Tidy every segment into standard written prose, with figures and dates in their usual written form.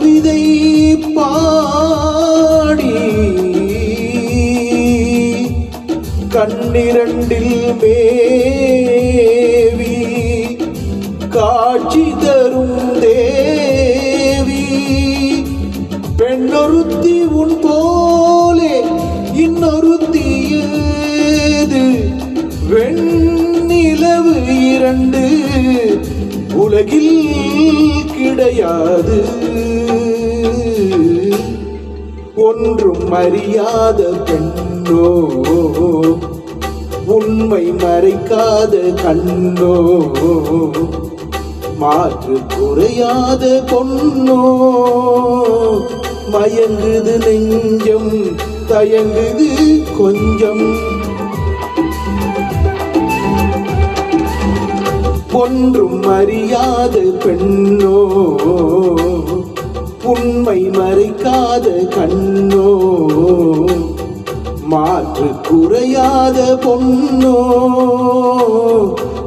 கவிதை பாடி கண்ணிரண்டில் மேவி காட்சி தரும் தேவி பெண்ணொருத்தி உன் போலே இன்னொருத்தி ஏது வெண்ணிலவு இரண்டு உலகில் கிடையாது ஒன்றும் அறியாத பெண்ணோ உண்மை மறைக்காத கண்ணோ மாற்று குறையாத பொன்னோ மயங்குது நெஞ்சம் தயங்குது கொஞ்சம் ஒன்றும் அறியாத பெண்ணோ உண்மை மறைக்காத கண்ணோ மாற்று குறையாத பொன்னோ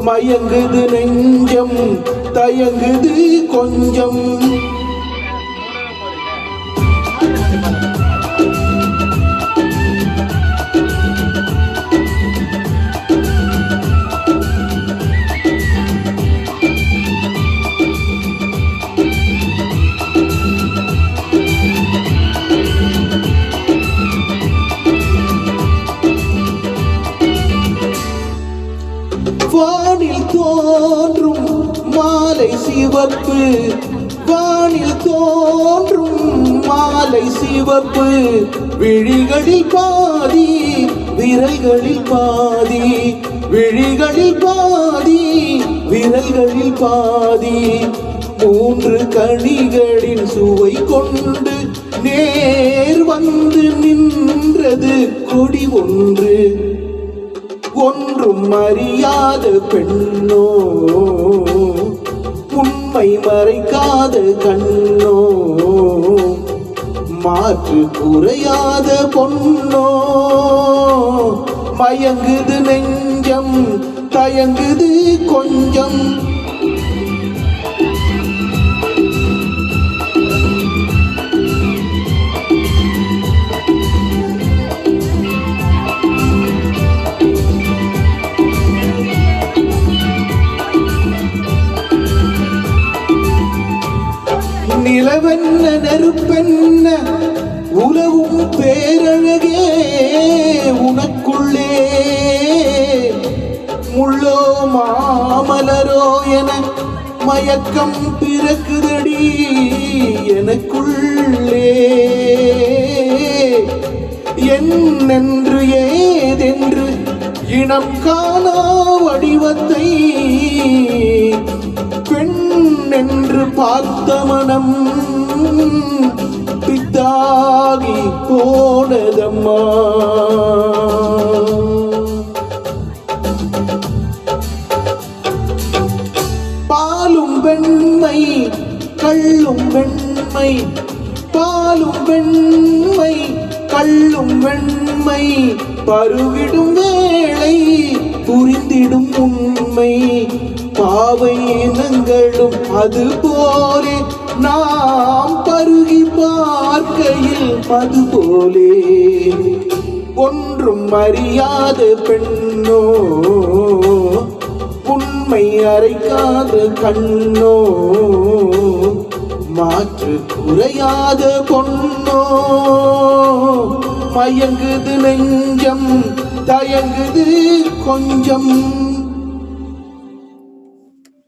மயங்குது நெஞ்சம் தயங்குது கொஞ்சம் வானில் தோன்றும் மாலை சிவப்பு வானில் தோன்றும் மாலை சிவப்பு விழிகளில் பாதி விரல்களில் பாதி விழிகளில் பாதி விரல்களில் பாதி மூன்று கனிகளின் சுவை கொண்டு நேர் வந்து நின்றது கொடி ஒன்று ஒன்றும் அறியாத பெண்ணோ உண்மை மறைக்காத கண்ணோ மாற்று குறையாத பொன்னோ மயங்குது நெஞ்சம் தயங்குது கொஞ்சம் நிலவென்ன நெருப்பென்ன உலவும் பேரழகே உனக்குள்ளே முள்ளோ மாமலரோ என மயக்கம் பிறக்குதடி எனக்குள்ளே என்னென்று ஏதென்று இனம் காணா வடிவத்தை பெண் என்று பார்த்த மனம் பித்தாகி போனதம்மா பாலும் வெண்மை கள்ளும் வெண்மை பாலும் வெண்மை கள்ளும் வெண்மை பருவிடும் வேளை புரிந்திடும் உண்மை பாவை இனங்களும் அது போலே நாம் பருகி பார்க்கையில் அது போலே ஒன்றும் அறியாத பெண்ணோ உண்மை அறைக்காத கண்ணோ மாற்று குறையாத பொன்னோ மயங்குது நெஞ்சம் தயங்குது கொஞ்சம்